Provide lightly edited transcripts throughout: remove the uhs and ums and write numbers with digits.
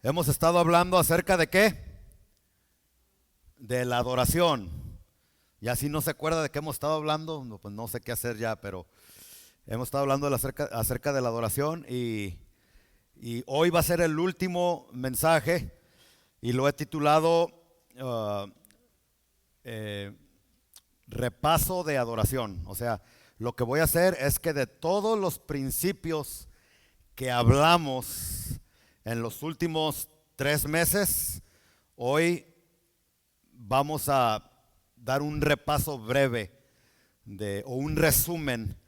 Hemos estado hablando acerca de ¿qué? De la adoración. Y así no se acuerda de qué hemos estado hablando, no, pues no sé qué hacer ya, pero hemos estado hablando acerca de la adoración y hoy va a ser el último mensaje y lo he titulado uh, eh, repaso de adoración. O sea, lo que voy a hacer es que de todos los principios que hablamos en los últimos 3 meses, hoy vamos a dar un repaso breve o un resumen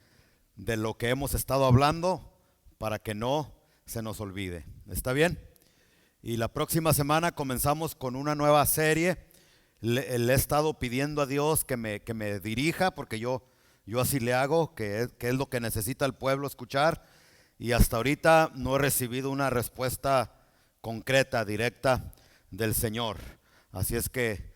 de lo que hemos estado hablando para que no se nos olvide. ¿Está bien? Y la próxima semana comenzamos con una nueva serie. Le he estado pidiendo a Dios que me dirija porque yo así le hago, que es lo que necesita el pueblo escuchar. Y hasta ahorita no he recibido una respuesta concreta, directa del Señor. Así es que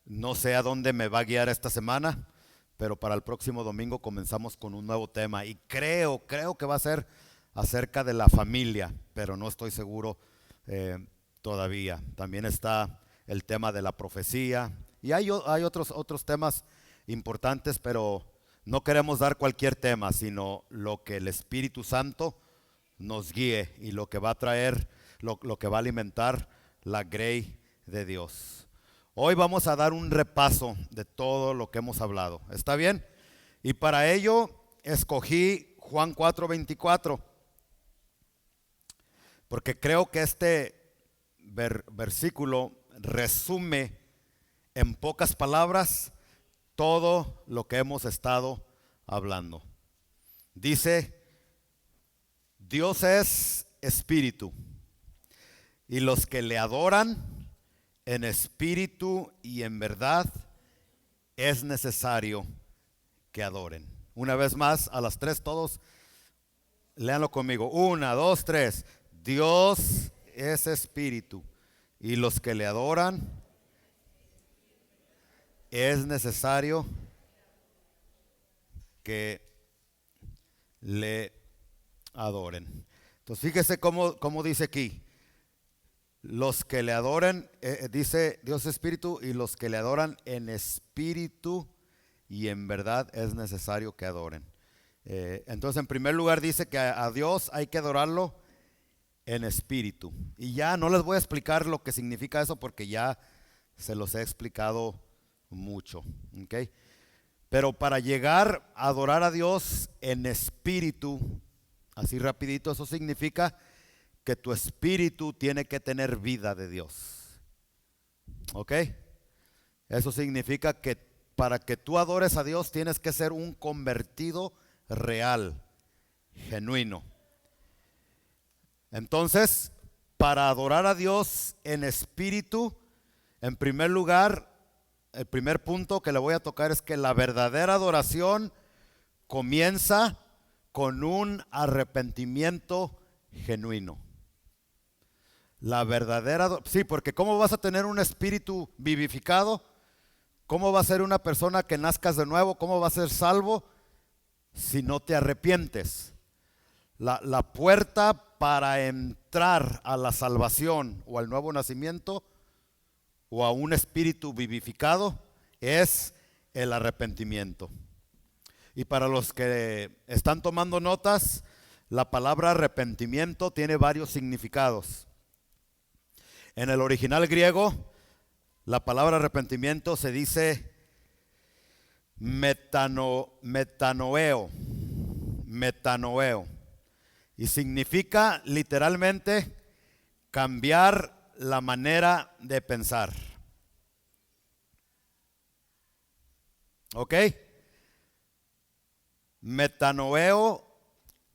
no sé a dónde me va a guiar esta semana, pero para el próximo domingo comenzamos con un nuevo tema. Y creo que va a ser acerca de la familia, pero no estoy seguro todavía. También está el tema de la profecía y hay otros temas importantes, pero no queremos dar cualquier tema, sino lo que el Espíritu Santo nos guíe y lo que va a traer, lo que va a alimentar la grey de Dios. Hoy vamos a dar un repaso de todo lo que hemos hablado. ¿Está bien? Y para ello escogí Juan 4:24, porque creo que este versículo resume en pocas palabras todo lo que hemos estado hablando. Dice: Dios es espíritu, y los que le adoran en espíritu y en verdad es necesario que adoren. Una vez más, a las 3 todos, léanlo conmigo. 1, 2, 3. Dios es espíritu, y los que le adoran es necesario que le adoren. Entonces fíjese cómo dice aquí: los que le adoran, dice Dios espíritu, y los que le adoran en espíritu y en verdad es necesario que adoren. Entonces, en primer lugar dice que a Dios hay que adorarlo en espíritu. Y ya no les voy a explicar lo que significa eso porque ya se los he explicado mucho. ¿Okay? Pero para llegar a adorar a Dios en espíritu, así rapidito, eso significa que tu espíritu tiene que tener vida de Dios. ¿Ok? Eso significa que para que tú adores a Dios tienes que ser un convertido real, genuino. Entonces, para adorar a Dios en espíritu, en primer lugar, el primer punto que le voy a tocar es que la verdadera adoración comienza con un arrepentimiento genuino. La verdadera, sí, porque ¿cómo vas a tener un espíritu vivificado? ¿Cómo va a ser una persona que nazcas de nuevo? ¿Cómo va a ser salvo si no te arrepientes? La puerta para entrar a la salvación o al nuevo nacimiento o a un espíritu vivificado es el arrepentimiento. Y para los que están tomando notas, la palabra arrepentimiento tiene varios significados. En el original griego, la palabra arrepentimiento se dice metanoeo, y significa literalmente cambiar la manera de pensar. ¿Ok? Metanoeo,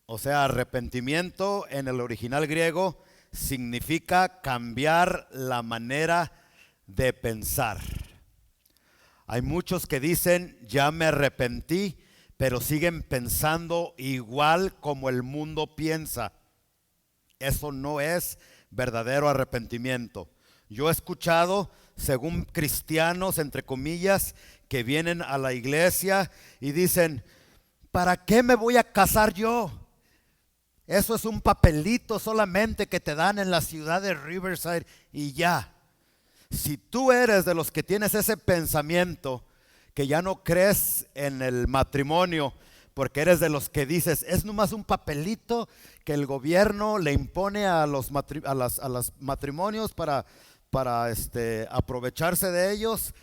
o sea, arrepentimiento en el original griego significa cambiar la manera de pensar. Hay muchos que dicen ya me arrepentí, pero siguen pensando igual como el mundo piensa. Eso no es verdadero arrepentimiento. Yo he escuchado, según cristianos, entre comillas, que vienen a la iglesia y dicen: ¿para qué me voy a casar yo? Eso es un papelito solamente que te dan en la ciudad de Riverside y ya. Si tú eres de los que tienes ese pensamiento, que ya no crees en el matrimonio, porque eres de los que dices, es nomás un papelito que el gobierno le impone a los matrimonios para aprovecharse de ellos.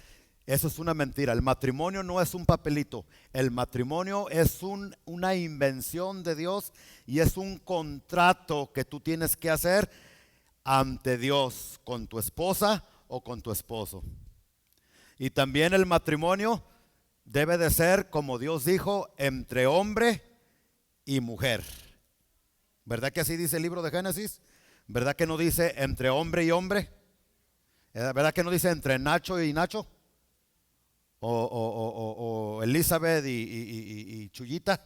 Eso es una mentira. El matrimonio no es un papelito. El matrimonio es una invención de Dios y es un contrato que tú tienes que hacer ante Dios con tu esposa o con tu esposo. Y también el matrimonio debe de ser, como Dios dijo, entre hombre y mujer. ¿Verdad que así dice el libro de Génesis? ¿Verdad que no dice entre hombre y hombre? ¿Verdad que no dice entre Nacho y Nacho? O Elizabeth y Chuyita,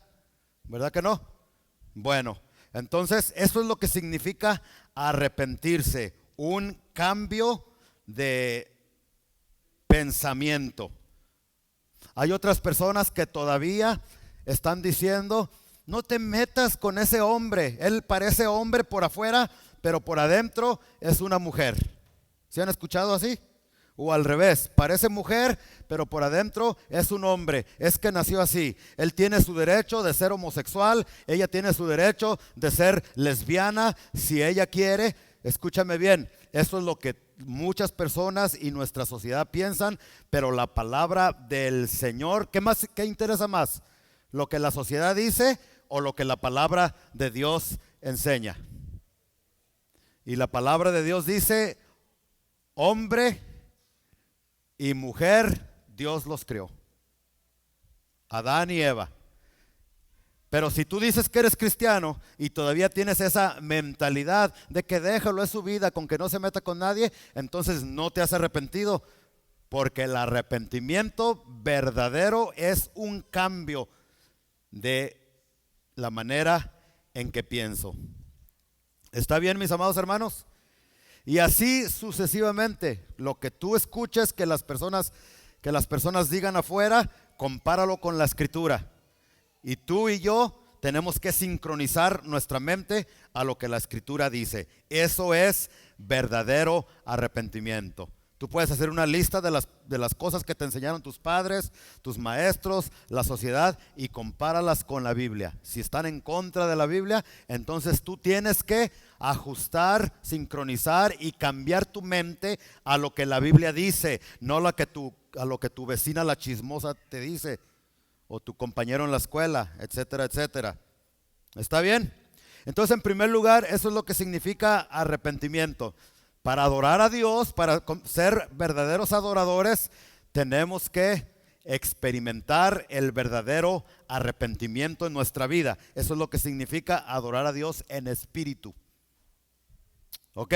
¿verdad que no? Bueno, entonces eso es lo que significa arrepentirse, un cambio de pensamiento. Hay otras personas que todavía están diciendo, no te metas con ese hombre, él parece hombre por afuera, pero por adentro es una mujer. ¿Se han escuchado así? O al revés, parece mujer, pero por adentro es un hombre. Es que nació así. Él tiene su derecho de ser homosexual, ella tiene su derecho de ser lesbiana, si ella quiere. Escúchame bien, eso es lo que muchas personas y nuestra sociedad piensan, pero la palabra del Señor, ¿qué interesa más? ¿Lo que la sociedad dice o lo que la palabra de Dios enseña? Y la palabra de Dios dice, hombre y mujer, Dios los creó. Adán y Eva. Pero si tú dices que eres cristiano y todavía tienes esa mentalidad de que déjalo, es su vida, con que no se meta con nadie, entonces no te has arrepentido. Porque el arrepentimiento verdadero es un cambio de la manera en que pienso. ¿Está bien, mis amados hermanos? Y así sucesivamente, lo que tú escuches que las personas digan afuera, compáralo con la escritura. Y tú y yo tenemos que sincronizar nuestra mente a lo que la escritura dice. Eso es verdadero arrepentimiento. Tú puedes hacer una lista de las cosas que te enseñaron tus padres, tus maestros, la sociedad, y compáralas con la Biblia. Si están en contra de la Biblia, entonces tú tienes que ajustar, sincronizar y cambiar tu mente a lo que la Biblia dice, no a lo que tu vecina la chismosa te dice, o tu compañero en la escuela, etcétera, etcétera. ¿Está bien? Entonces, en primer lugar, eso es lo que significa arrepentimiento. Para adorar a Dios, para ser verdaderos adoradores, tenemos que experimentar el verdadero arrepentimiento en nuestra vida. Eso es lo que significa adorar a Dios en espíritu. ¿Ok?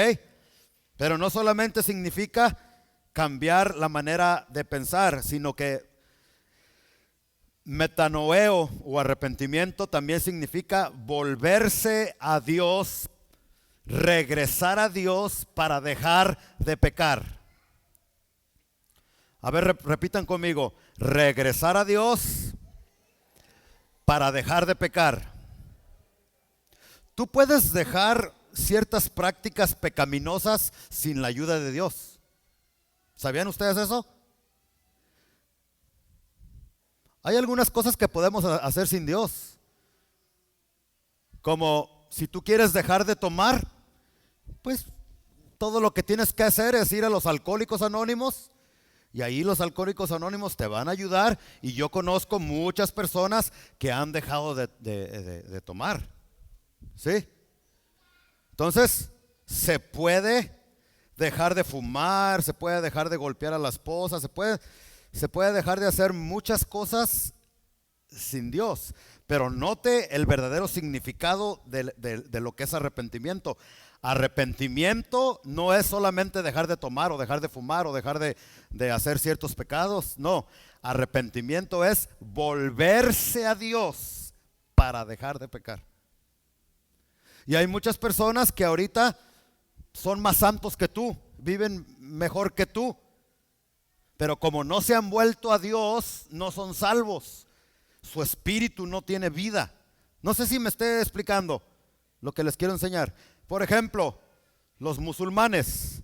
Pero no solamente significa cambiar la manera de pensar, sino que metanoeo o arrepentimiento también significa volverse a Dios, regresar a Dios para dejar de pecar. A ver, repitan conmigo, regresar a Dios para dejar de pecar. Tú puedes dejar ciertas prácticas pecaminosas sin la ayuda de Dios. ¿Sabían ustedes eso? Hay algunas cosas que podemos hacer sin Dios. Como si tú quieres dejar de tomar, pues todo lo que tienes que hacer es ir a los alcohólicos anónimos. Y ahí los alcohólicos anónimos te van a ayudar. Y yo conozco muchas personas que han dejado de tomar. ¿Sí? Entonces, se puede dejar de fumar, se puede dejar de golpear a la esposa, se puede dejar de hacer muchas cosas sin Dios. Pero note el verdadero significado de lo que es arrepentimiento. Arrepentimiento no es solamente dejar de tomar o dejar de fumar o dejar de hacer ciertos pecados. No, arrepentimiento es volverse a Dios para dejar de pecar. Y hay muchas personas que ahorita son más santos que tú, viven mejor que tú, pero como no se han vuelto a Dios, no son salvos. Su espíritu no tiene vida. No sé si me esté explicando. lo que les quiero enseñar. Por ejemplo, los musulmanes.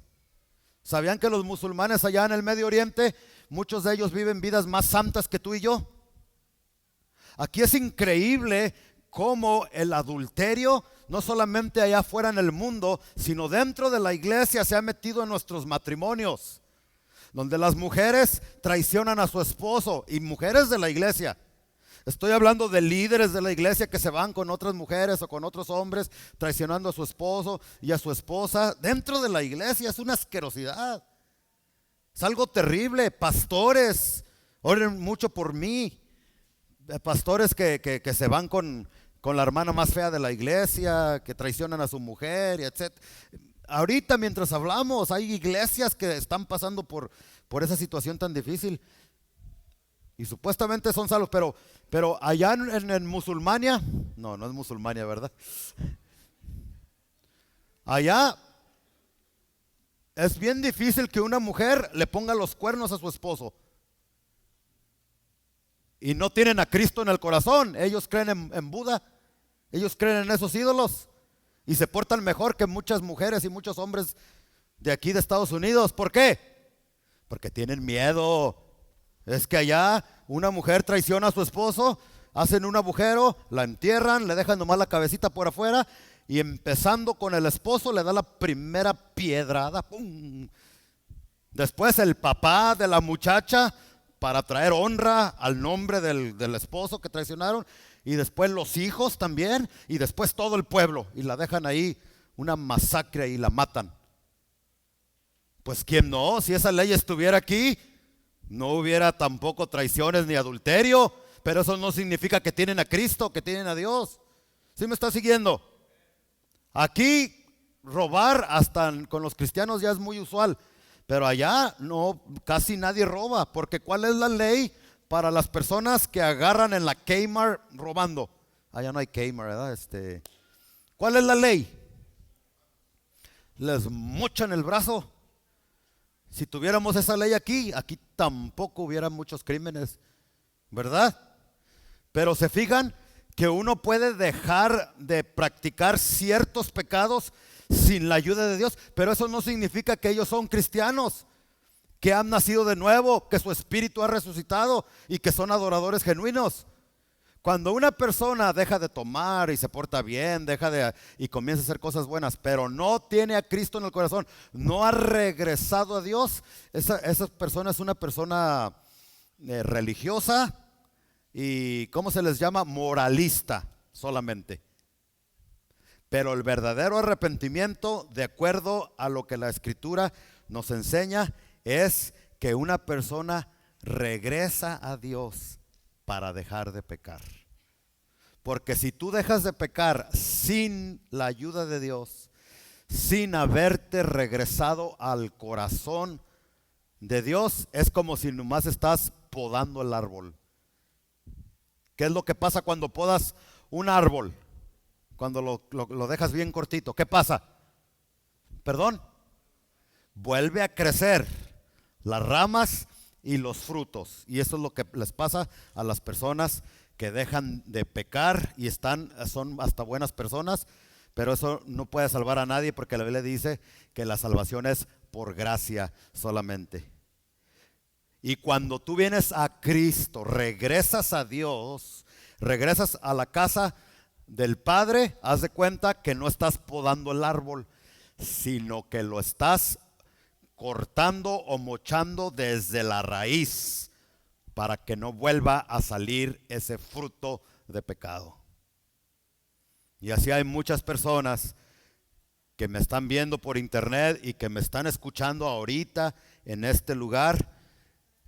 ¿Sabían que los musulmanes allá en el Medio Oriente, muchos de ellos viven vidas más santas que tú y yo? Aquí es increíble cómo el adulterio, no solamente allá afuera en el mundo, sino dentro de la iglesia se ha metido en nuestros matrimonios, donde las mujeres traicionan a su esposo, y mujeres de la iglesia. Estoy hablando de líderes de la iglesia que se van con otras mujeres o con otros hombres, traicionando a su esposo y a su esposa dentro de la iglesia. Es una asquerosidad, es algo terrible. Pastores, oren mucho por mí. Pastores que se van con la hermana más fea de la iglesia, que traicionan a su mujer, y etc. Ahorita mientras hablamos, hay iglesias que están pasando por esa situación tan difícil. Y supuestamente son salvos, pero allá en Musulmania, no es Musulmania, ¿verdad? Allá es bien difícil que una mujer le ponga los cuernos a su esposo. Y no tienen a Cristo en el corazón. Ellos creen en Buda, ellos creen en esos ídolos y se portan mejor que muchas mujeres y muchos hombres de aquí de Estados Unidos. ¿Por qué? Porque tienen miedo. Es que allá una mujer traiciona a su esposo, hacen un agujero, la entierran, le dejan nomás la cabecita por afuera, y empezando con el esposo le da la primera piedrada, ¡pum! Después el papá de la muchacha, para traer honra al nombre del esposo que traicionaron, y después los hijos también, y después todo el pueblo, y la dejan ahí, una masacre, y la matan. Pues quién no, si esa ley estuviera aquí, no hubiera tampoco traiciones ni adulterio, pero eso no significa que tienen a Cristo, que tienen a Dios. ¿Sí me está siguiendo? Aquí robar hasta con los cristianos ya es muy usual, pero allá no, casi nadie roba, porque ¿cuál es la ley para las personas que agarran en la Kmart robando? Allá no hay Kmart, ¿verdad? ¿Cuál es la ley? Les mochan el brazo. Si tuviéramos esa ley aquí tampoco hubiera muchos crímenes, ¿verdad? Pero se fijan que uno puede dejar de practicar ciertos pecados sin la ayuda de Dios, pero eso no significa que ellos son cristianos, que han nacido de nuevo, que su espíritu ha resucitado y que son adoradores genuinos. Cuando una persona deja de tomar y se porta bien, y comienza a hacer cosas buenas, pero no tiene a Cristo en el corazón, no ha regresado a Dios, esa persona es una persona religiosa y ¿cómo se les llama? Moralista solamente. Pero el verdadero arrepentimiento, de acuerdo a lo que la Escritura nos enseña, es que una persona regresa a Dios para dejar de pecar. Porque si tú dejas de pecar sin la ayuda de Dios, sin haberte regresado al corazón de Dios, es como si nomás estás podando el árbol. ¿Qué es lo que pasa cuando podas un árbol? Cuando lo dejas bien cortito, ¿qué pasa? ¿Perdón? Vuelve a crecer las ramas y los frutos. Y eso es lo que les pasa a las personas que dejan de pecar y son hasta buenas personas, pero eso no puede salvar a nadie, porque la Biblia dice que la salvación es por gracia solamente. Y cuando tú vienes a Cristo, regresas a Dios, regresas a la casa del Padre, haz de cuenta que no estás podando el árbol, sino que lo estás cortando o mochando desde la raíz para que no vuelva a salir ese fruto de pecado. Y así hay muchas personas que me están viendo por internet y que me están escuchando ahorita en este lugar,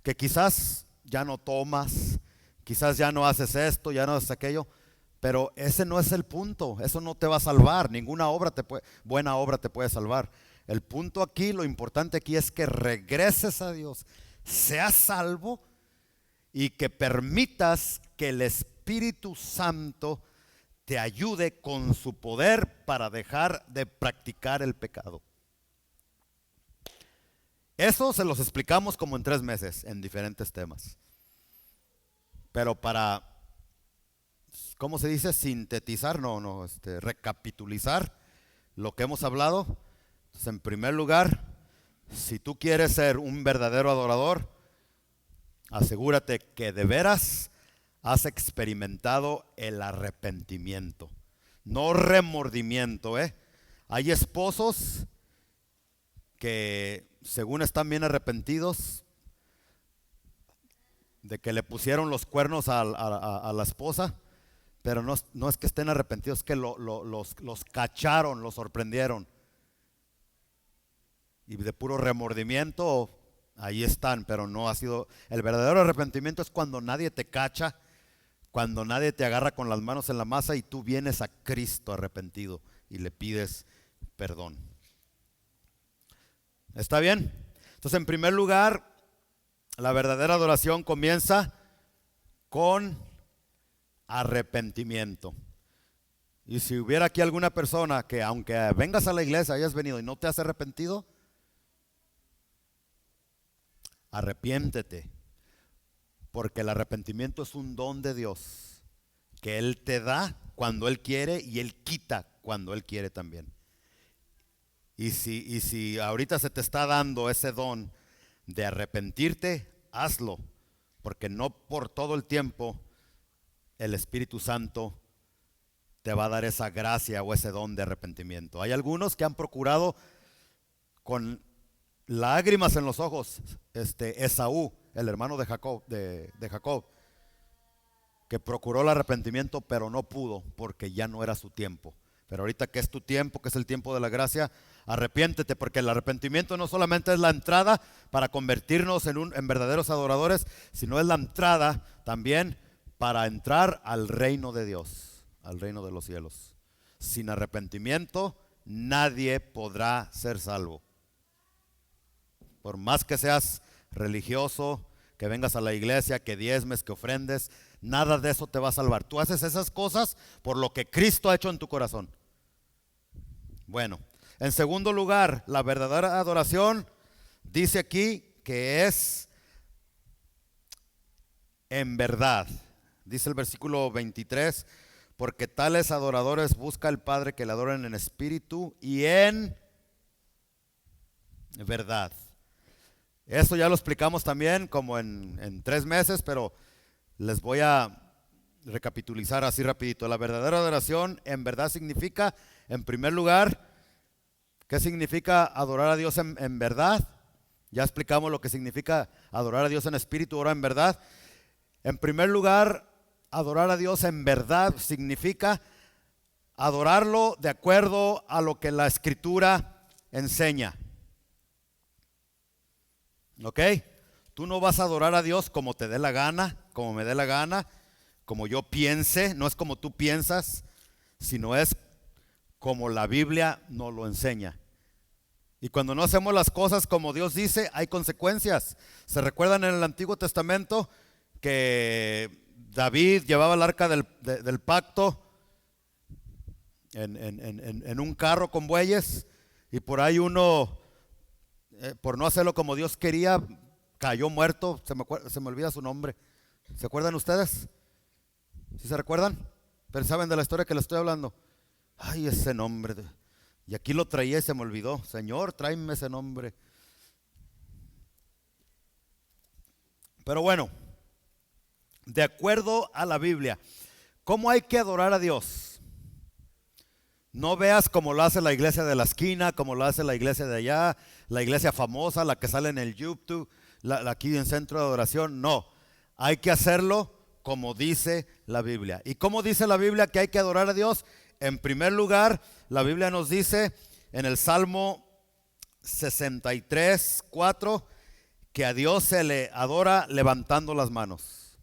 que quizás ya no tomas, quizás ya no haces esto, ya no haces aquello, pero ese no es el punto. Eso no te va a salvar, ninguna buena obra te puede salvar. El punto aquí, lo importante aquí es que regreses a Dios, seas salvo y que permitas que el Espíritu Santo te ayude con su poder para dejar de practicar el pecado. Eso se los explicamos como en 3 meses en diferentes temas. Pero para ¿cómo se dice? Sintetizar, recapitulizar lo que hemos hablado. Entonces, en primer lugar, si tú quieres ser un verdadero adorador, asegúrate que de veras has experimentado el arrepentimiento, no remordimiento, ¿eh? Hay esposos que según están bien arrepentidos de que le pusieron los cuernos a la esposa, pero no es que estén arrepentidos, es que los cacharon, los sorprendieron. Y de puro remordimiento, ahí están, pero no ha sido. El verdadero arrepentimiento es cuando nadie te cacha, cuando nadie te agarra con las manos en la masa y tú vienes a Cristo arrepentido y le pides perdón. ¿Está bien? Entonces, en primer lugar, la verdadera adoración comienza con arrepentimiento. Y si hubiera aquí alguna persona que aunque vengas a la iglesia, hayas venido y no te has arrepentido, arrepiéntete, porque el arrepentimiento es un don de Dios que Él te da cuando Él quiere y Él quita cuando Él quiere también. Y si ahorita se te está dando ese don de arrepentirte, hazlo, porque no por todo el tiempo el Espíritu Santo te va a dar esa gracia o ese don de arrepentimiento. Hay algunos que han procurado con lágrimas en los ojos, Esaú, el hermano de Jacob, que procuró el arrepentimiento, pero no pudo porque ya no era su tiempo. Pero ahorita que es tu tiempo, que es el tiempo de la gracia, arrepiéntete, porque el arrepentimiento no solamente es la entrada para convertirnos en verdaderos adoradores, sino es la entrada también para entrar al reino de Dios, al reino de los cielos. Sin arrepentimiento nadie podrá ser salvo. Por más que seas religioso, que vengas a la iglesia, que diezmes, que ofrendes, nada de eso te va a salvar. Tú haces esas cosas por lo que Cristo ha hecho en tu corazón. Bueno, en segundo lugar, la verdadera adoración dice aquí que es en verdad. Dice el versículo 23, porque tales adoradores busca el Padre que le adoren en espíritu y en verdad. Eso ya lo explicamos también como en 3 meses, pero les voy a recapitulizar así rapidito. La verdadera adoración en verdad significa, en primer lugar, ¿qué significa adorar a Dios en verdad? Ya explicamos lo que significa adorar a Dios en espíritu, ahora en verdad. En primer lugar, adorar a Dios en verdad significa adorarlo de acuerdo a lo que la Escritura enseña. ¿Ok? Tú no vas a adorar a Dios como te dé la gana, como me dé la gana, como yo piense, no es como tú piensas, sino es como la Biblia nos lo enseña. Y cuando no hacemos las cosas como Dios dice, hay consecuencias. ¿Se recuerdan en el Antiguo Testamento que David llevaba el arca del pacto en un carro con bueyes? Y por ahí uno, por no hacerlo como Dios quería, cayó muerto. Se me olvida su nombre. ¿Se acuerdan ustedes? ¿Sí se recuerdan? Pero saben de la historia que les estoy hablando. Ay, ese nombre. Y aquí lo traía y se me olvidó. Señor, tráeme ese nombre. Pero bueno, de acuerdo a la Biblia, ¿cómo hay que adorar a Dios? No veas como lo hace la iglesia de la esquina, como lo hace la iglesia de allá, la iglesia famosa, la que sale en el YouTube, aquí en Centro de Adoración. No, hay que hacerlo como dice la Biblia. ¿Y cómo dice la Biblia que hay que adorar a Dios? En primer lugar, la Biblia nos dice en el Salmo 63:4 que a Dios se le adora levantando las manos.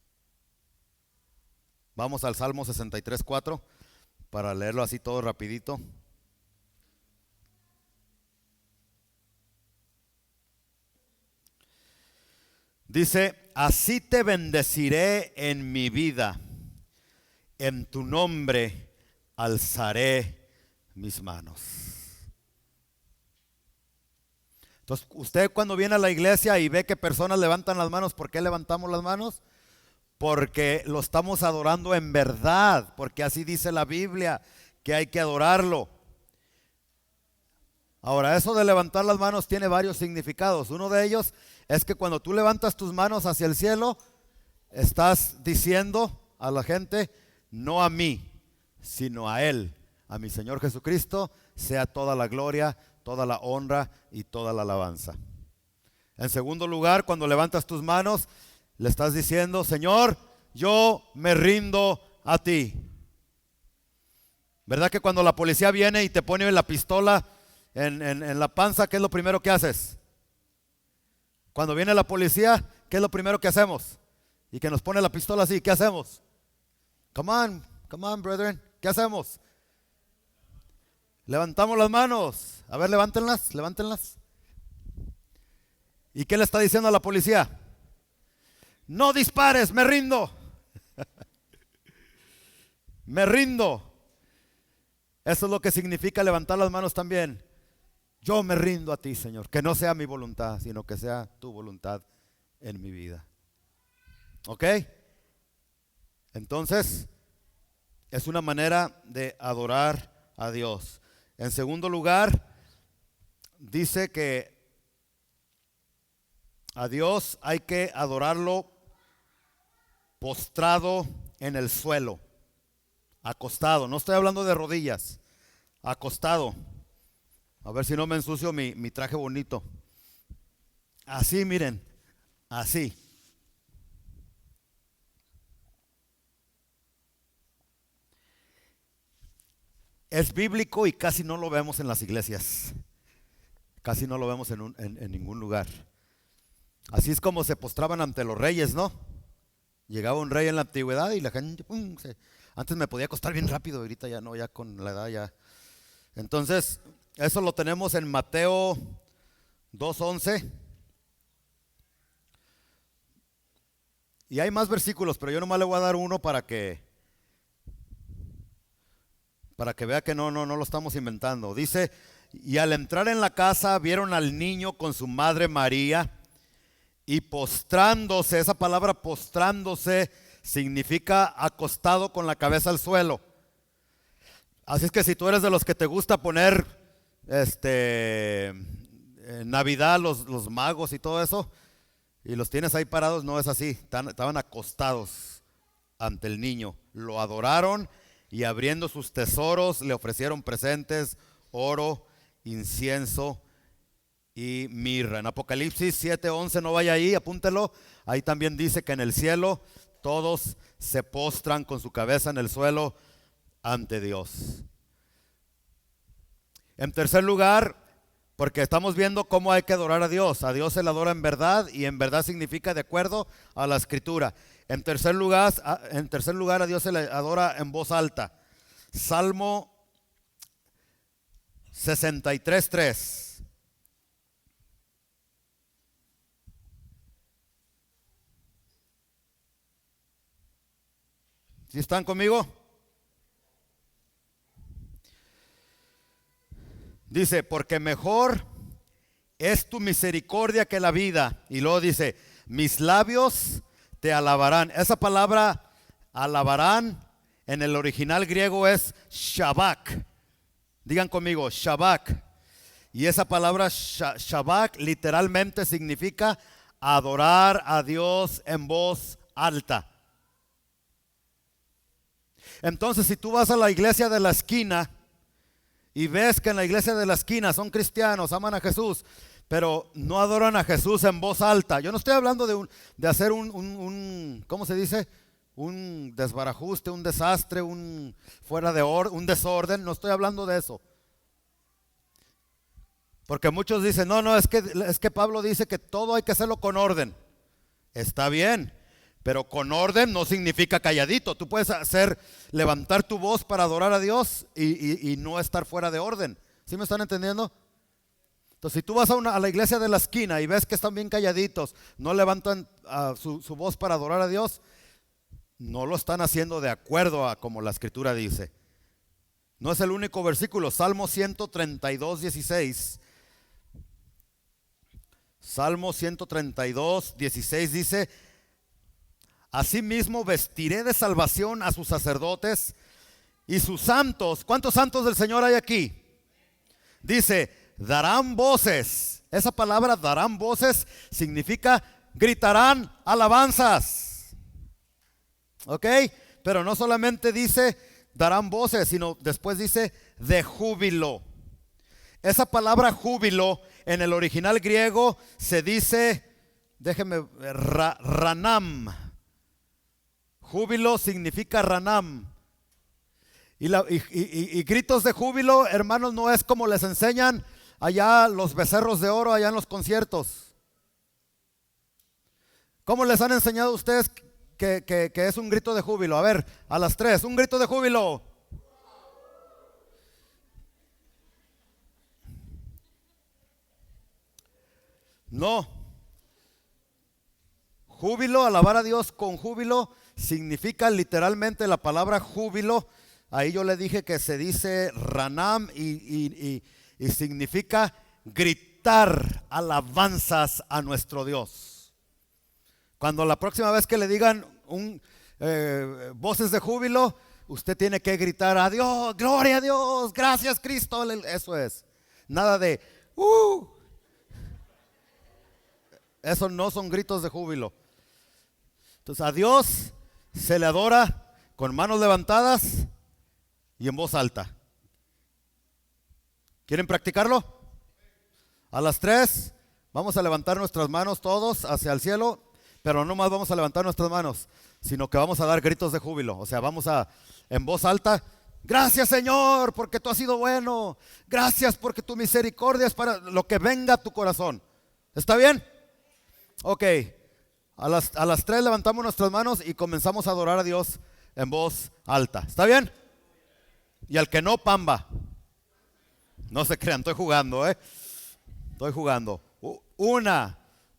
Vamos al Salmo 63:4 para leerlo así todo rapidito. Dice, así te bendeciré en mi vida, en tu nombre alzaré mis manos. Entonces, usted cuando viene a la iglesia y ve que personas levantan las manos, ¿por qué levantamos las manos? porque lo estamos adorando en verdad, porque así dice la Biblia, que hay que adorarlo. Ahora, eso de levantar las manos tiene varios significados. Uno de ellos es que cuando tú levantas tus manos hacia el cielo, estás diciendo a la gente, no a mí, sino a Él, a mi Señor Jesucristo, sea toda la gloria, toda la honra y toda la alabanza. En segundo lugar, cuando levantas tus manos, le estás diciendo, Señor, yo me rindo a ti. ¿Verdad que cuando la policía viene y te pone la pistola en la panza, qué es lo primero que haces? Cuando viene la policía, ¿qué es lo primero que hacemos? Y que nos pone la pistola así, ¿qué hacemos? Come on, brethren, ¿qué hacemos? Levantamos las manos. A ver, levántenlas, levántenlas. ¿Y qué le está diciendo a la policía? No dispares, me rindo. Me rindo. Eso es lo que significa levantar las manos también. Yo me rindo a ti, Señor. Que no sea mi voluntad, sino que sea tu voluntad en mi vida. ¿Ok? Entonces, es una manera de adorar a Dios. En segundo lugar, dice que a Dios hay que adorarlo postrado en el suelo, acostado. No estoy hablando de rodillas, acostado. A ver si no me ensucio mi traje bonito. Así, miren, así. Es bíblico y casi no lo vemos en las iglesias. Casi no lo vemos en ningún lugar. Así es como se postraban ante los reyes, ¿no? Llegaba un rey en la antigüedad y la gente, antes me podía acostar bien rápido, ahorita ya no, ya con la edad ya. Entonces, eso lo tenemos en Mateo 2:11. Y hay más versículos, pero yo nomás le voy a dar uno para que vea que no lo estamos inventando. Dice, y al entrar en la casa vieron al niño con su madre María y postrándose. Esa palabra postrándose significa acostado con la cabeza al suelo. Así es que si tú eres de los que te gusta poner en Navidad los magos y todo eso, y los tienes ahí parados, no es así. Estaban acostados ante el niño, lo adoraron y abriendo sus tesoros le ofrecieron presentes, oro, incienso y mirra. En Apocalipsis 7:11, no vaya ahí, apúntelo. Ahí también dice que en el cielo todos se postran con su cabeza en el suelo ante Dios. En tercer lugar, porque estamos viendo cómo hay que adorar a Dios. A Dios se le adora en verdad, y en verdad significa de acuerdo a la Escritura. En tercer lugar a Dios se le adora en voz alta. Salmo 63:3. ¿Sí están conmigo? Dice, porque mejor es tu misericordia que la vida. Y luego dice, mis labios te alabarán. Esa palabra alabarán en el original griego es shabak. Digan conmigo, shabak. Y esa palabra shabak literalmente significa adorar a Dios en voz alta. Entonces, si tú vas a la iglesia de la esquina y ves que en la iglesia de la esquina son cristianos, aman a Jesús, pero no adoran a Jesús en voz alta. Yo no estoy hablando de hacer ¿cómo se dice? Un desbarajuste, un desastre, un desorden. No estoy hablando de eso. Porque muchos dicen, no, es que Pablo dice que todo hay que hacerlo con orden. Está bien, pero con orden no significa calladito. Tú puedes levantar tu voz para adorar a Dios y no estar fuera de orden. ¿Sí me están entendiendo? Entonces, si tú vas a la iglesia de la esquina y ves que están bien calladitos, no levantan su voz para adorar a Dios, no lo están haciendo de acuerdo a como la Escritura dice. No es el único versículo. Salmo 132:16. Salmo 132:16 dice, Asimismo vestiré de salvación a sus sacerdotes y sus santos. ¿Cuántos santos del Señor hay aquí? Dice, darán voces. Esa palabra darán voces significa gritarán alabanzas. ¿Ok? Pero no solamente dice darán voces, sino después dice de júbilo. Esa palabra júbilo en el original griego se dice, déjeme ver, ranam. Júbilo significa ranam. Y gritos de júbilo, hermanos, no es como les enseñan allá los becerros de oro, allá en los conciertos. ¿Cómo les han enseñado a ustedes que es un grito de júbilo? A ver, a las 3, un grito de júbilo. No. Júbilo, alabar a Dios con júbilo, significa literalmente la palabra júbilo. Ahí yo le dije que se dice ranam y significa gritar alabanzas a nuestro Dios. Cuando la próxima vez que le digan voces de júbilo, usted tiene que gritar a Dios, gloria a Dios, gracias Cristo. Eso es. Nada de eso no son gritos de júbilo. Entonces a Dios se le adora con manos levantadas y en voz alta. ¿Quieren practicarlo? A las 3 vamos a levantar nuestras manos todos hacia el cielo, pero no más vamos a levantar nuestras manos, sino que vamos a dar gritos de júbilo. O sea, vamos a, en voz alta, gracias Señor, porque tú has sido bueno. Gracias porque tu misericordia es para lo que venga a tu corazón. ¿Está bien? Ok. A las 3 levantamos nuestras manos y comenzamos a adorar a Dios en voz alta. ¿Está bien? Y al que no, pamba. No se crean, estoy jugando, Estoy jugando. 1,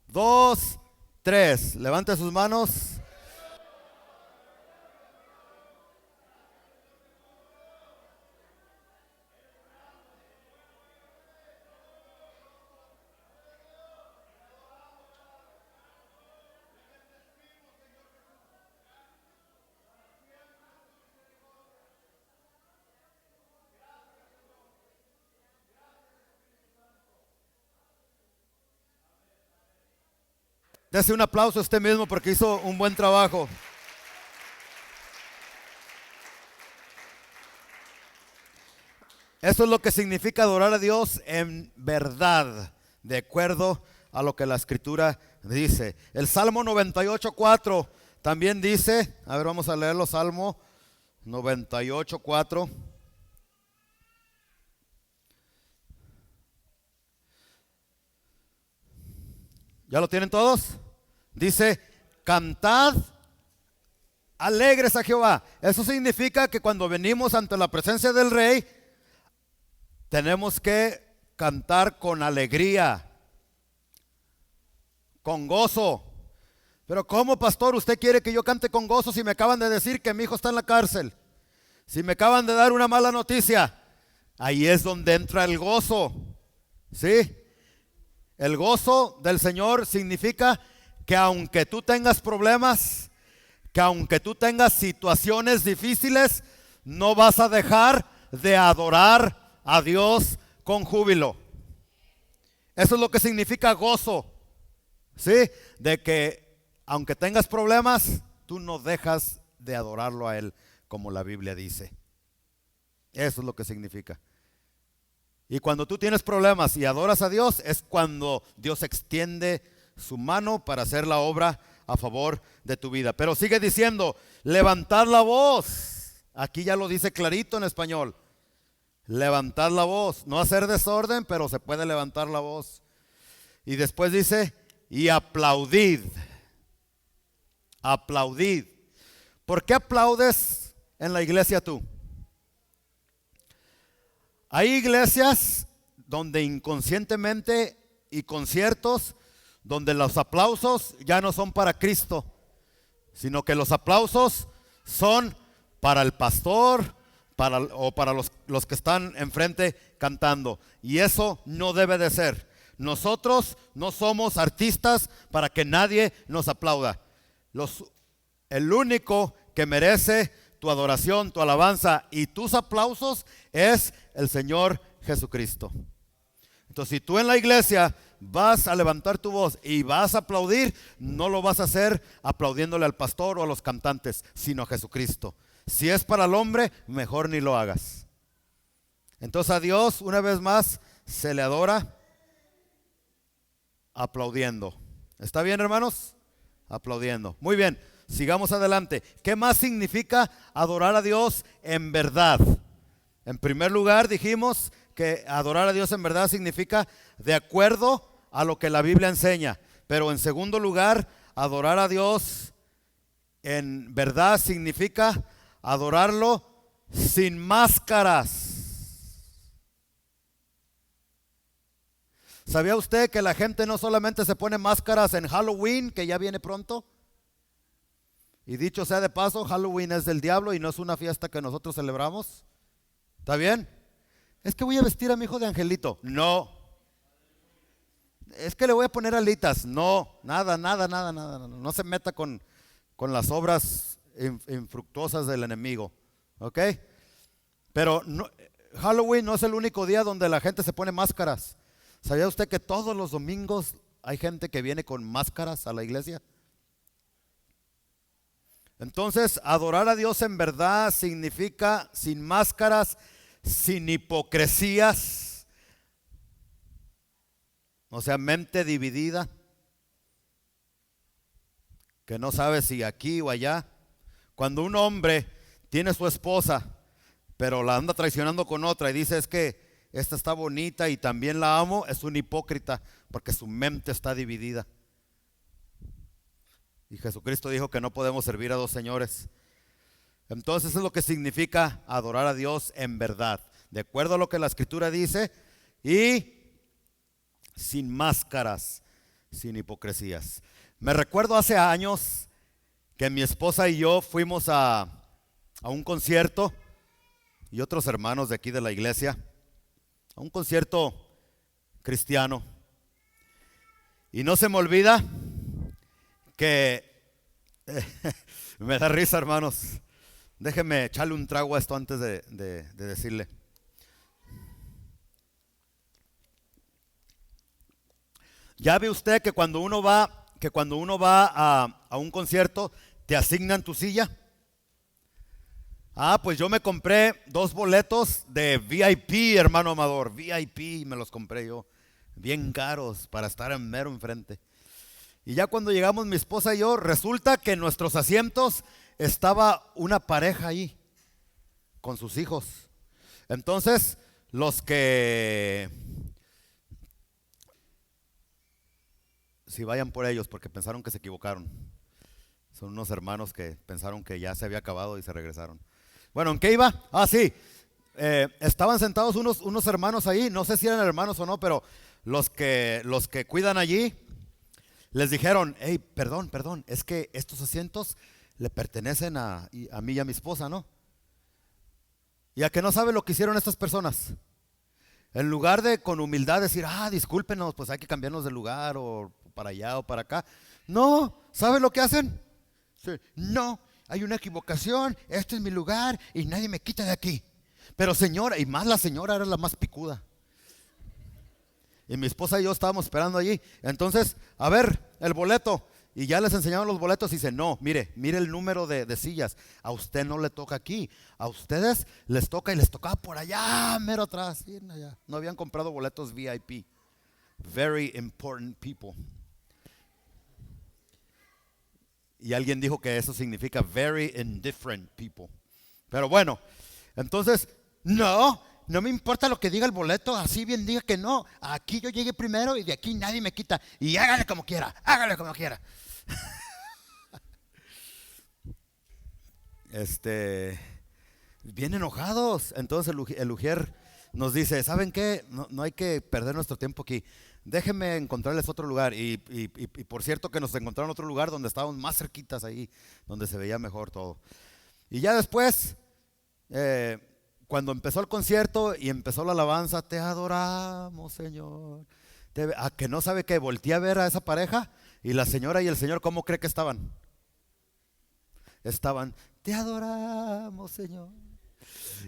2, 3. Levante sus manos. Dese un aplauso a usted mismo porque hizo un buen trabajo. Eso es lo que significa adorar a Dios en verdad, de acuerdo a lo que la Escritura dice. El Salmo 98:4 también dice, a ver, vamos a leerlo, Salmo 98:4. ¿Ya lo tienen todos? Dice, cantad alegres a Jehová. Eso significa que cuando venimos ante la presencia del Rey, tenemos que cantar con alegría, con gozo. Pero ¿cómo, pastor, usted quiere que yo cante con gozo si me acaban de decir que mi hijo está en la cárcel? Si me acaban de dar una mala noticia. Ahí es donde entra el gozo. ¿Sí? El gozo del Señor significa que aunque tú tengas problemas, que aunque tú tengas situaciones difíciles, no vas a dejar de adorar a Dios con júbilo. Eso es lo que significa gozo, ¿sí? De que aunque tengas problemas, tú no dejas de adorarlo a Él, como la Biblia dice. Eso es lo que significa. Y cuando tú tienes problemas y adoras a Dios, es cuando Dios extiende su mano para hacer la obra a favor de tu vida. Pero sigue diciendo, levantad la voz. Aquí ya lo dice clarito en español. Levantad la voz. No hacer desorden, pero se puede levantar la voz. Y después dice, y aplaudid. Aplaudid. ¿Por qué aplaudes en la iglesia tú? Hay iglesias donde inconscientemente y conciertos donde los aplausos ya no son para Cristo, sino que los aplausos son para el pastor o para los que están enfrente cantando. Y eso no debe de ser. Nosotros no somos artistas para que nadie nos aplauda. el único que merece tu adoración, tu alabanza y tus aplausos es el Señor Jesucristo. Entonces, si tú en la iglesia vas a levantar tu voz y vas a aplaudir, no lo vas a hacer aplaudiéndole al pastor o a los cantantes, sino a Jesucristo. Si es para el hombre, mejor ni lo hagas. Entonces a Dios, una vez más, se le adora aplaudiendo. ¿Está bien, hermanos? Aplaudiendo. Muy bien, sigamos adelante. ¿Qué más significa adorar a Dios en verdad? En primer lugar, dijimos que adorar a Dios en verdad significa de acuerdo a lo que la Biblia enseña. Pero en segundo lugar, adorar a Dios en verdad significa adorarlo sin máscaras. ¿Sabía usted que la gente no solamente se pone máscaras en Halloween, que ya viene pronto? Y dicho sea de paso, Halloween es del diablo y no es una fiesta que nosotros celebramos. ¿Está bien? Es que voy a vestir a mi hijo de angelito. No. Es que le voy a poner alitas. No, nada. No se meta con las obras infructuosas del enemigo. ¿Ok? Pero no, Halloween no es el único día donde la gente se pone máscaras. ¿Sabía usted que todos los domingos hay gente que viene con máscaras a la iglesia? Entonces, adorar a Dios en verdad significa sin máscaras, sin hipocresías, o sea, mente dividida, que no sabe si aquí o allá. Cuando un hombre tiene su esposa, pero la anda traicionando con otra y dice es que esta está bonita y también la amo, es un hipócrita porque su mente está dividida. Y Jesucristo dijo que no podemos servir a dos señores. Entonces eso es lo que significa adorar a Dios en verdad, de acuerdo a lo que la Escritura dice y sin máscaras, sin hipocresías. Me recuerdo hace años que mi esposa y yo fuimos a un concierto y otros hermanos de aquí de la iglesia, a un concierto cristiano. Y no se me olvida que me da risa, hermanos. Déjeme echarle un trago a esto antes de decirle. Ya ve usted que cuando uno va a un concierto, te asignan tu silla. Pues yo me compré 2 boletos de VIP, hermano Amador. VIP me los compré yo, bien caros, para estar en mero enfrente. Y ya cuando llegamos mi esposa y yo, resulta que en nuestros asientos estaba una pareja ahí, con sus hijos. Entonces, los que... Si vayan por ellos, porque pensaron que se equivocaron. Son unos hermanos que pensaron que ya se había acabado y se regresaron. Bueno, ¿en qué iba? Sí, estaban sentados unos hermanos ahí, no sé si eran hermanos o no, pero los que cuidan allí les dijeron, hey, perdón, es que estos asientos le pertenecen a mí y a mi esposa, ¿no? ¿Y a que no sabe lo que hicieron estas personas? En lugar de con humildad decir, discúlpenos, pues hay que cambiarnos de lugar o para allá o para acá. No, ¿sabe lo que hacen? Sí, no. Hay una equivocación, este es mi lugar y nadie me quita de aquí. Pero señora, y más la señora era la más picuda. Y mi esposa y yo estábamos esperando allí. Entonces, a ver, el boleto. Y ya les enseñaron los boletos y dice, no, mire el número de sillas. A usted no le toca aquí. A ustedes les toca y les tocaba por allá, mero atrás. Allá. No habían comprado boletos VIP. Very important people. Y alguien dijo que eso significa very indifferent people. Pero bueno, entonces, no me importa lo que diga el boleto, así bien diga que no. Aquí yo llegué primero y de aquí nadie me quita. Y hágale como quiera. Bien enojados. Entonces el ujier nos dice, ¿saben qué? No hay que perder nuestro tiempo aquí. Déjenme encontrarles otro lugar. Y por cierto que nos encontraron otro lugar donde estábamos más cerquitas ahí, donde se veía mejor todo. Y ya después, cuando empezó el concierto y empezó la alabanza, te adoramos, Señor. A que no sabe que volteé a ver a esa pareja y la señora y el señor, ¿cómo cree que estaban? estaban, te adoramos, Señor.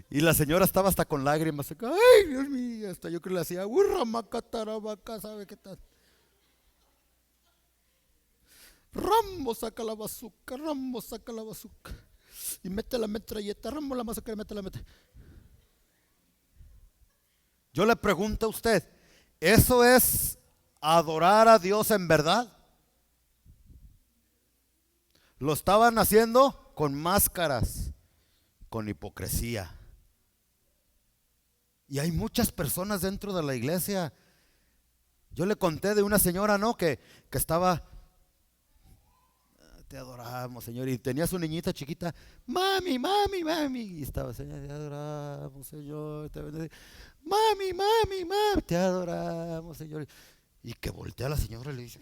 Y la señora estaba hasta con lágrimas. Ay, Dios mío, hasta yo creo que le hacía, urramacataramaca, ¿sabe qué tal? Rambo saca la bazuca, Rambo saca la bazuca. Y mete la metralleta, Rambo la bazuca, mete la metralleta. Yo le pregunto a usted, ¿eso es adorar a Dios en verdad? Lo estaban haciendo con máscaras, con hipocresía. Y hay muchas personas dentro de la iglesia. Yo le conté de una señora, ¿no? Que estaba, te adoramos, Señor. Y tenía su niñita chiquita, mami, mami, mami. Y estaba, Señor, te adoramos, Señor. Mami, mami, mami, te adoramos, Señor. Y que voltea a la señora y le dice,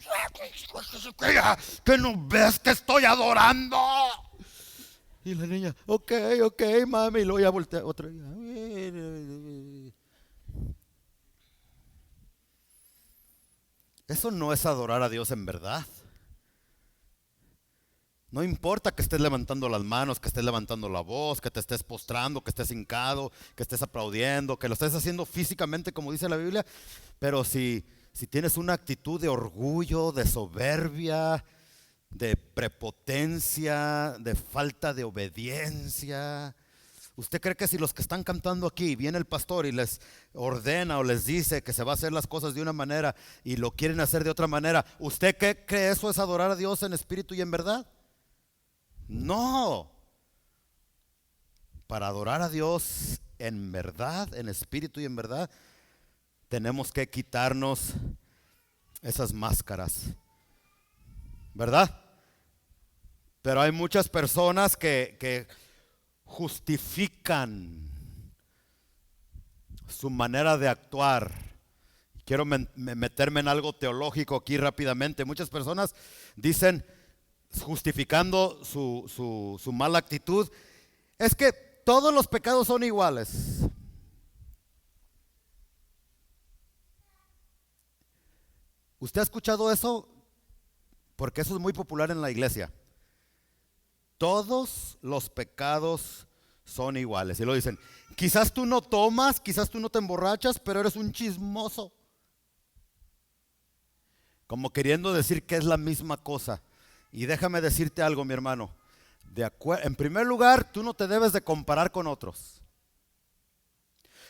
¿que no ves que estoy adorando? Y la niña, ok, mami. Y luego ya voltea otra vez. Eso no es adorar a Dios en verdad. No importa que estés levantando las manos, que estés levantando la voz, que te estés postrando, que estés hincado, que estés aplaudiendo, que lo estés haciendo físicamente como dice la Biblia, pero si tienes una actitud de orgullo, de soberbia, de prepotencia, de falta de obediencia, ¿usted cree que si los que están cantando aquí viene el pastor y les ordena o les dice que se va a hacer las cosas de una manera y lo quieren hacer de otra manera, ¿usted cree que eso es adorar a Dios en espíritu y en verdad? No. Para adorar a Dios en verdad, en espíritu y en verdad, tenemos que quitarnos esas máscaras, ¿verdad? Pero hay muchas personas que justifican su manera de actuar. Quiero meterme en algo teológico aquí rápidamente. Muchas personas dicen, justificando su mala actitud, es que todos los pecados son iguales. ¿Usted ha escuchado eso? Porque eso es muy popular en la iglesia. Todos los pecados son iguales. Y lo dicen, quizás tú no tomas, quizás tú no te emborrachas, pero eres un chismoso. Como queriendo decir que es la misma cosa. Y déjame decirte algo, mi hermano. En primer lugar, tú no te debes de comparar con otros.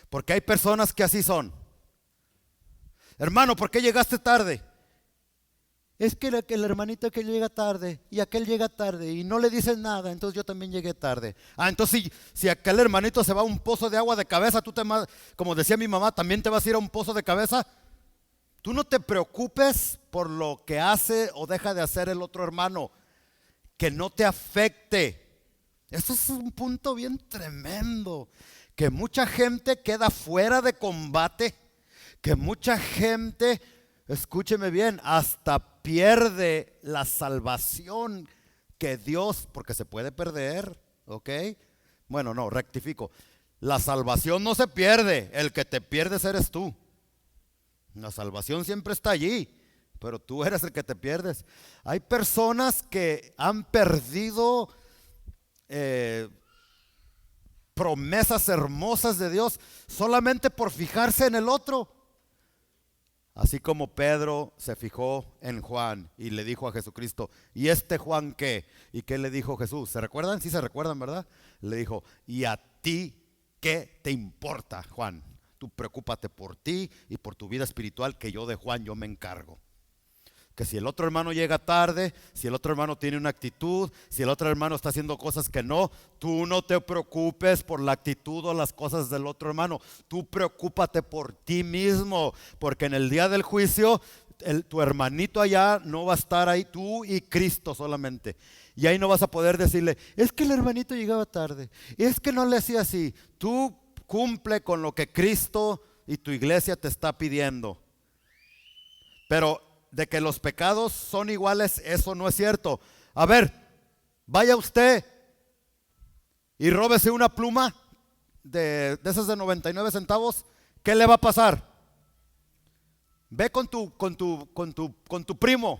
Porque hay personas que así son. Hermano, ¿por qué llegaste tarde? Es que el hermanito que llega tarde y aquel llega tarde y no le dices nada, entonces yo también llegué tarde. Entonces si aquel hermanito se va a un pozo de agua de cabeza, como decía mi mamá, también te vas a ir a un pozo de cabeza. Tú no te preocupes por lo que hace o deja de hacer el otro hermano, que no te afecte. Eso es un punto bien tremendo, que mucha gente queda fuera de combate, que mucha gente, escúcheme bien, hasta pierde la salvación que Dios, porque se puede perder, ¿ok? Bueno, no, rectifico. La salvación no se pierde, el que te pierdes eres tú. La salvación siempre está allí, pero tú eres el que te pierdes. Hay personas que han perdido promesas hermosas de Dios solamente por fijarse en el otro. Así como Pedro se fijó en Juan y le dijo a Jesucristo, ¿y este Juan qué? ¿Y qué le dijo Jesús? ¿Se recuerdan? Sí se recuerdan, ¿verdad? Le dijo, ¿y a ti qué te importa, Juan? Tú preocúpate por ti y por tu vida espiritual, que yo de Juan yo me encargo. Que si el otro hermano llega tarde, si el otro hermano tiene una actitud, si el otro hermano está haciendo cosas que no, tú no te preocupes por la actitud o las cosas del otro hermano. Tú preocúpate por ti mismo, porque en el día del juicio tu hermanito allá no va a estar ahí, tú y Cristo solamente. Y ahí no vas a poder decirle, es que el hermanito llegaba tarde, es que no le hacía así. Tú cumple con lo que Cristo y tu iglesia te está pidiendo. Pero de que los pecados son iguales, eso no es cierto. A ver, vaya usted y róbese una pluma de esas de 99 centavos, ¿qué le va a pasar? Ve con tu primo,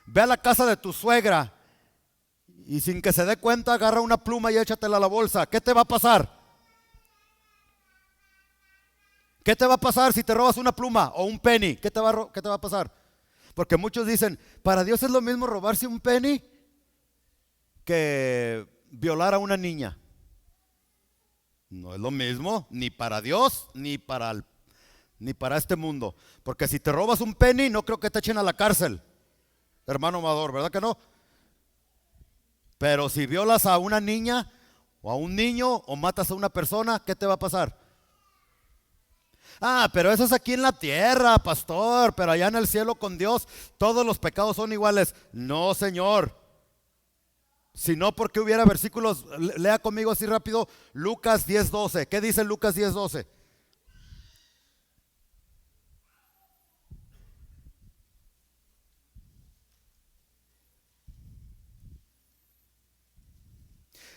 ve a la casa de tu suegra y sin que se dé cuenta agarra una pluma y échatela a la bolsa. ¿Qué te va a pasar? ¿Qué te va a pasar si te robas una pluma o un penny? ¿Qué te va a pasar? Porque muchos dicen, para Dios es lo mismo robarse un penny que violar a una niña. No es lo mismo, ni para Dios, ni para este mundo. Porque si te robas un penny, no creo que te echen a la cárcel, hermano Amador, ¿verdad que no? Pero si violas a una niña o a un niño o matas a una persona, ¿qué te va a pasar? Ah, pero eso es aquí en la tierra, pastor, pero allá en el cielo con Dios todos los pecados son iguales. No, Señor. Si no, ¿por qué hubiera versículos? Lea conmigo así rápido, Lucas 10:12. ¿Qué dice Lucas 10:12?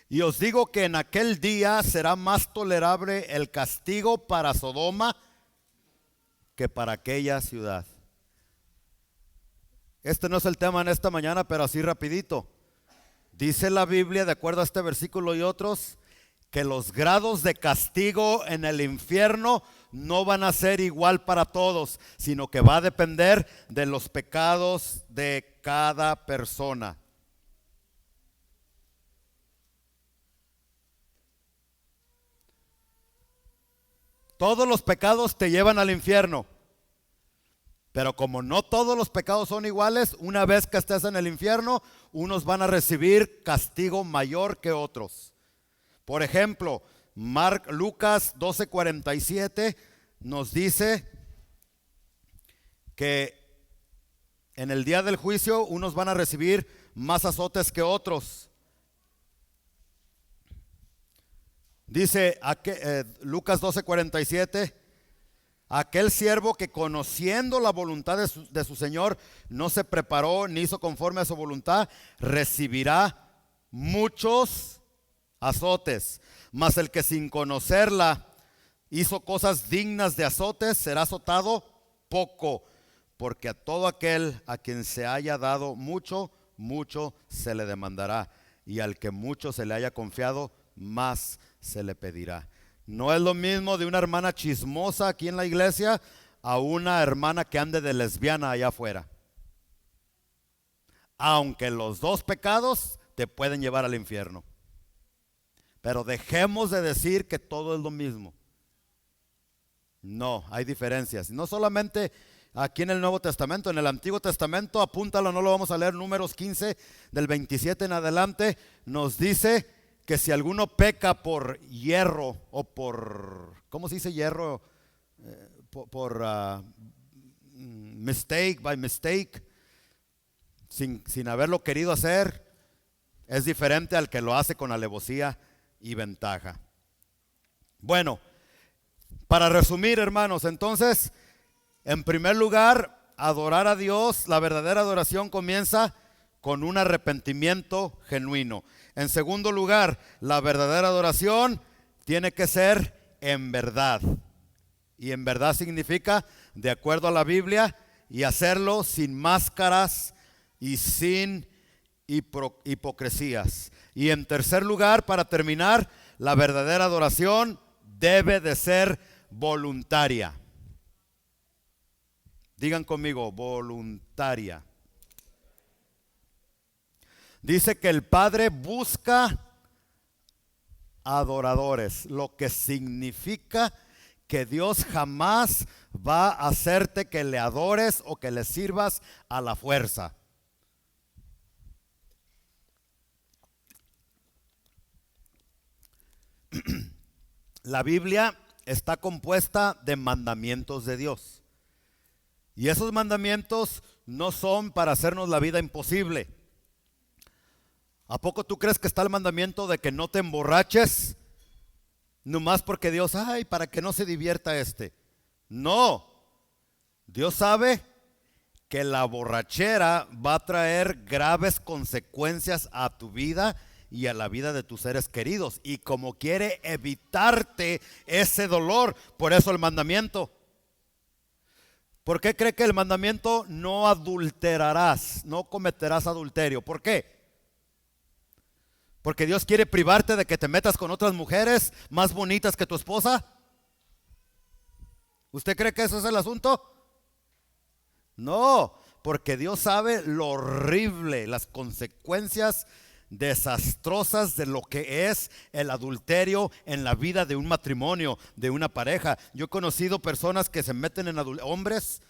Y os digo que en aquel día será más tolerable el castigo para Sodoma que para aquella ciudad. Este no es el tema en esta mañana, pero así rapidito. Dice la Biblia, de acuerdo a este versículo y otros, que los grados de castigo en el infierno no van a ser igual para todos, sino que va a depender de los pecados de cada persona. Todos los pecados te llevan al infierno. Pero como no todos los pecados son iguales, una vez que estés en el infierno, unos van a recibir castigo mayor que otros. Por ejemplo, Lucas 12:47 nos dice que en el día del juicio unos van a recibir más azotes que otros. Dice Lucas 12:47, aquel siervo que conociendo la voluntad de su Señor no se preparó ni hizo conforme a su voluntad, recibirá muchos azotes. Mas el que sin conocerla hizo cosas dignas de azotes, será azotado poco. Porque a todo aquel a quien se haya dado mucho, mucho se le demandará. Y al que mucho se le haya confiado, más se le pedirá. No es lo mismo de una hermana chismosa aquí en la iglesia a una hermana que ande de lesbiana allá afuera. Aunque los dos pecados te pueden llevar al infierno. Pero dejemos de decir que todo es lo mismo. No, hay diferencias. No solamente aquí en el Nuevo Testamento, en el Antiguo Testamento, apúntalo, no lo vamos a leer, Números 15 del 27 en adelante, nos dice que si alguno peca por hierro o por, ¿cómo se dice hierro? By mistake, sin haberlo querido hacer, es diferente al que lo hace con alevosía y ventaja. Bueno, para resumir, hermanos, entonces, en primer lugar, adorar a Dios, la verdadera adoración comienza con un arrepentimiento genuino. En segundo lugar, la verdadera adoración tiene que ser en verdad. Y en verdad significa de acuerdo a la Biblia y hacerlo sin máscaras y sin hipocresías. Y en tercer lugar, para terminar, la verdadera adoración debe de ser voluntaria. Digan conmigo, voluntaria. Dice que el Padre busca adoradores, lo que significa que Dios jamás va a hacerte que le adores o que le sirvas a la fuerza. La Biblia está compuesta de mandamientos de Dios. Y esos mandamientos no son para hacernos la vida imposible. ¿A poco tú crees que está el mandamiento de que no te emborraches? Nomás porque Dios, ay, para que no se divierta este. No, Dios sabe que la borrachera va a traer graves consecuencias a tu vida y a la vida de tus seres queridos. Y como quiere evitarte ese dolor, por eso el mandamiento. ¿Por qué cree que el mandamiento no adulterarás, no cometerás adulterio? ¿Por qué? Porque Dios quiere privarte de que te metas con otras mujeres más bonitas que tu esposa. ¿Usted cree que eso es el asunto? No, porque Dios sabe lo horrible, las consecuencias desastrosas de lo que es el adulterio en la vida de un matrimonio, de una pareja. Yo he conocido personas que se meten en hombres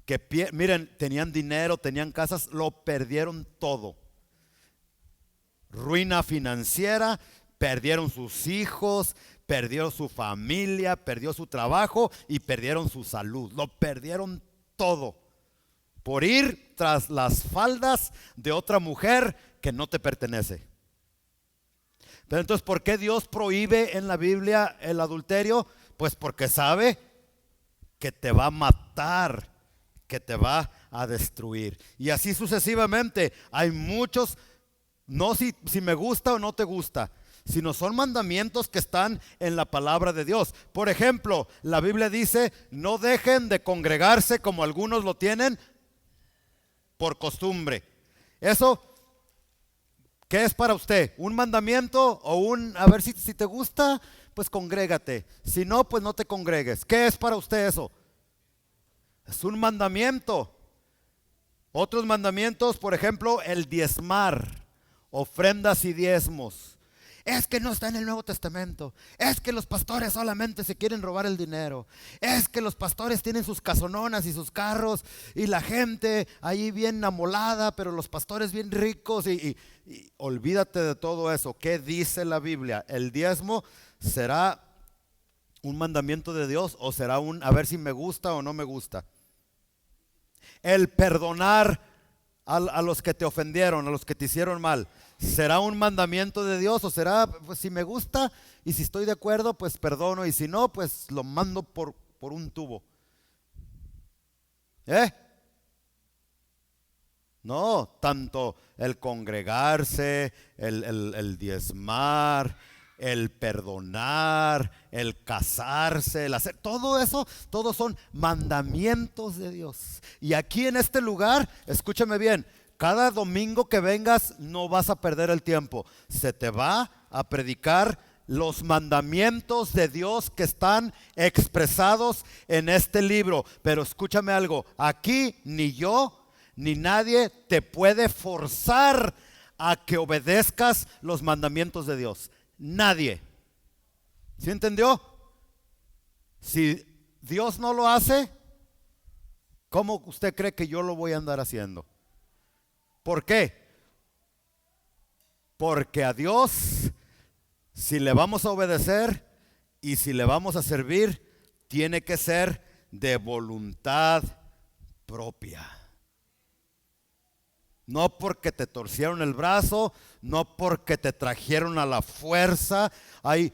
que, miren, tenían dinero, tenían casas, lo perdieron todo. Ruina financiera, perdieron sus hijos, perdieron su familia, perdió su trabajo y perdieron su salud. Lo perdieron todo por ir tras las faldas de otra mujer que no te pertenece. Pero entonces, ¿por qué Dios prohíbe en la Biblia el adulterio? Pues porque sabe que te va a matar, que te va a destruir. Y así sucesivamente. Hay muchos, no si me gusta o no te gusta, sino son mandamientos que están en la palabra de Dios. Por ejemplo, la Biblia dice: no dejen de congregarse como algunos lo tienen por costumbre. Eso, ¿qué es para usted? ¿Un mandamiento o a ver si te gusta, pues congrégate? Si no, pues no te congregues. ¿Qué es para usted eso? Es un mandamiento. Otros mandamientos, por ejemplo, el diezmar, ofrendas y diezmos. Es que no está en el Nuevo Testamento. Es que los pastores solamente se quieren robar el dinero. Es que los pastores tienen sus casononas y sus carros y la gente ahí bien amolada, pero los pastores bien ricos y olvídate de todo eso. ¿Qué dice la Biblia? ¿El diezmo será un mandamiento de Dios o será a ver si me gusta o no me gusta? El perdonar a los que te ofendieron, a los que te hicieron mal, ¿será un mandamiento de Dios o será, pues si me gusta y si estoy de acuerdo, pues perdono, y si no, pues lo mando por un tubo? No, tanto el congregarse, el diezmar, el perdonar, el casarse, el hacer, todo eso, todos son mandamientos de Dios. Y aquí en este lugar, escúchame bien, cada domingo que vengas no vas a perder el tiempo. Se te va a predicar los mandamientos de Dios que están expresados en este libro. Pero escúchame algo, aquí ni yo ni nadie te puede forzar a que obedezcas los mandamientos de Dios. Nadie. ¿Sí entendió? Si Dios no lo hace, ¿cómo usted cree que yo lo voy a andar haciendo? ¿Por qué? Porque a Dios, si le vamos a obedecer y si le vamos a servir, tiene que ser de voluntad propia. No porque te torcieron el brazo, no porque te trajeron a la fuerza. Hay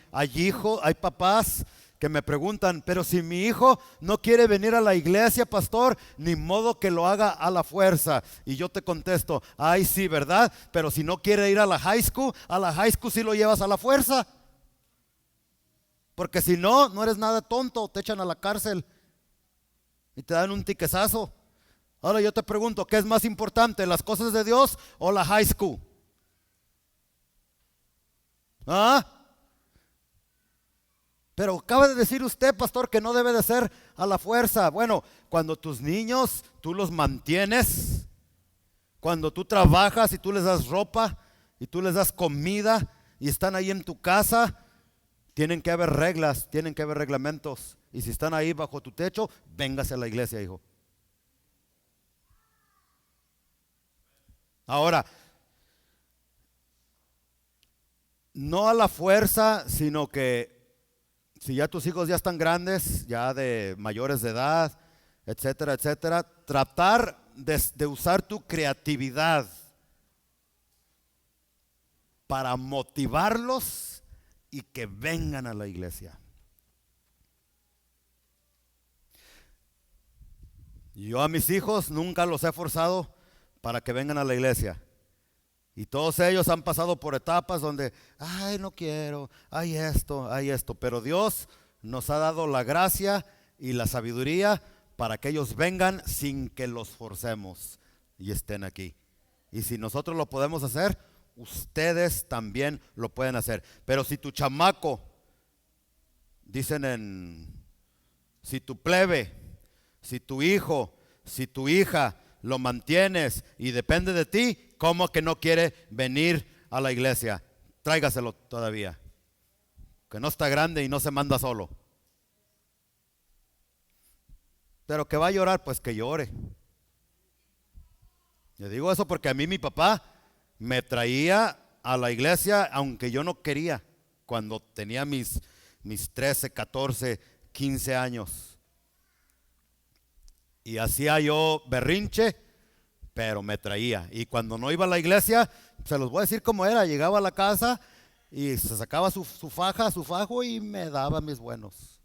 papás que me preguntan: pero si mi hijo no quiere venir a la iglesia, pastor, ni modo que lo haga a la fuerza. Y yo te contesto: ay, sí, ¿verdad? Pero si no quiere ir a la high school sí lo llevas a la fuerza. Porque si no, no eres nada tonto, te echan a la cárcel y te dan un tiquezazo. Ahora yo te pregunto, ¿qué es más importante, las cosas de Dios o la high school? ¿Ah? Pero acaba de decir usted, pastor, que no debe de ser a la fuerza. Bueno, cuando tus niños tú los mantienes, cuando tú trabajas y tú les das ropa y tú les das comida y están ahí en tu casa, tienen que haber reglas, tienen que haber reglamentos. Y si están ahí bajo tu techo, véngase a la iglesia, hijo. Ahora, no a la fuerza, sino que si ya tus hijos ya están grandes, ya de mayores de edad, etcétera, etcétera, tratar de usar tu creatividad para motivarlos y que vengan a la iglesia. Yo a mis hijos nunca los he forzado para que vengan a la iglesia. Y todos ellos han pasado por etapas donde, ay, no quiero, hay esto. Pero Dios nos ha dado la gracia y la sabiduría para que ellos vengan sin que los forcemos y estén aquí. Y si nosotros lo podemos hacer, ustedes también lo pueden hacer. Pero si tu chamaco, si tu plebe, si tu hijo, si tu hija lo mantienes y depende de ti, ¿cómo que no quiere venir a la iglesia? Tráigaselo todavía, que no está grande y no se manda solo. Pero que va a llorar, pues que llore. Le digo eso porque a mí mi papá me traía a la iglesia aunque yo no quería, cuando tenía mis 13, 14, 15 años. Y hacía yo berrinche, pero me traía. Y cuando no iba a la iglesia, se los voy a decir cómo era, llegaba a la casa y se sacaba su faja, su fajo y me daba mis buenos.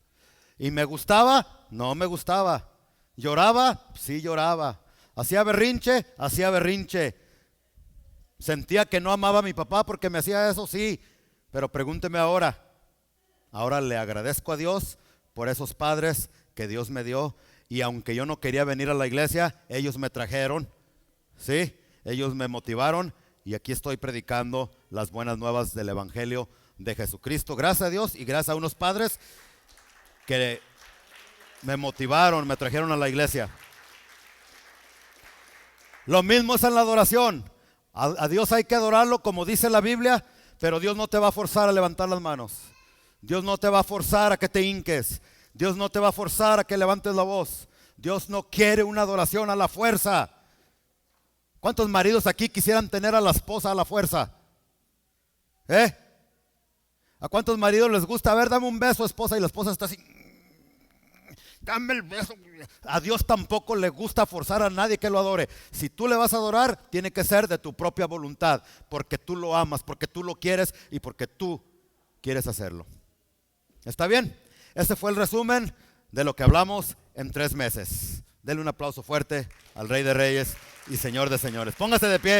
¿Y me gustaba? No me gustaba. ¿Lloraba? Sí lloraba. ¿Hacía berrinche? Hacía berrinche. ¿Sentía que no amaba a mi papá porque me hacía eso? Sí. Pero pregúnteme ahora. Ahora le agradezco a Dios por esos padres que Dios me dio. Y aunque yo no quería venir a la iglesia, ellos me trajeron. Sí, ellos me motivaron. Y aquí estoy predicando las buenas nuevas del Evangelio de Jesucristo. Gracias a Dios y gracias a unos padres que me motivaron, me trajeron a la iglesia. Lo mismo es en la adoración. A Dios hay que adorarlo como dice la Biblia, pero Dios no te va a forzar a levantar las manos. Dios no te va a forzar a que te hinques. Dios no te va a forzar a que levantes la voz. Dios no quiere una adoración a la fuerza. ¿Cuántos maridos aquí quisieran tener a la esposa a la fuerza? ¿A cuántos maridos les gusta? A ver, dame un beso, esposa, y la esposa está así. Dame el beso. A Dios tampoco le gusta forzar a nadie que lo adore. Si tú le vas a adorar, tiene que ser de tu propia voluntad, porque tú lo amas, porque tú lo quieres y porque tú quieres hacerlo. ¿Está bien? Ese fue el resumen de lo que hablamos en 3 meses. Denle un aplauso fuerte al Rey de Reyes y Señor de Señores. Póngase de pie.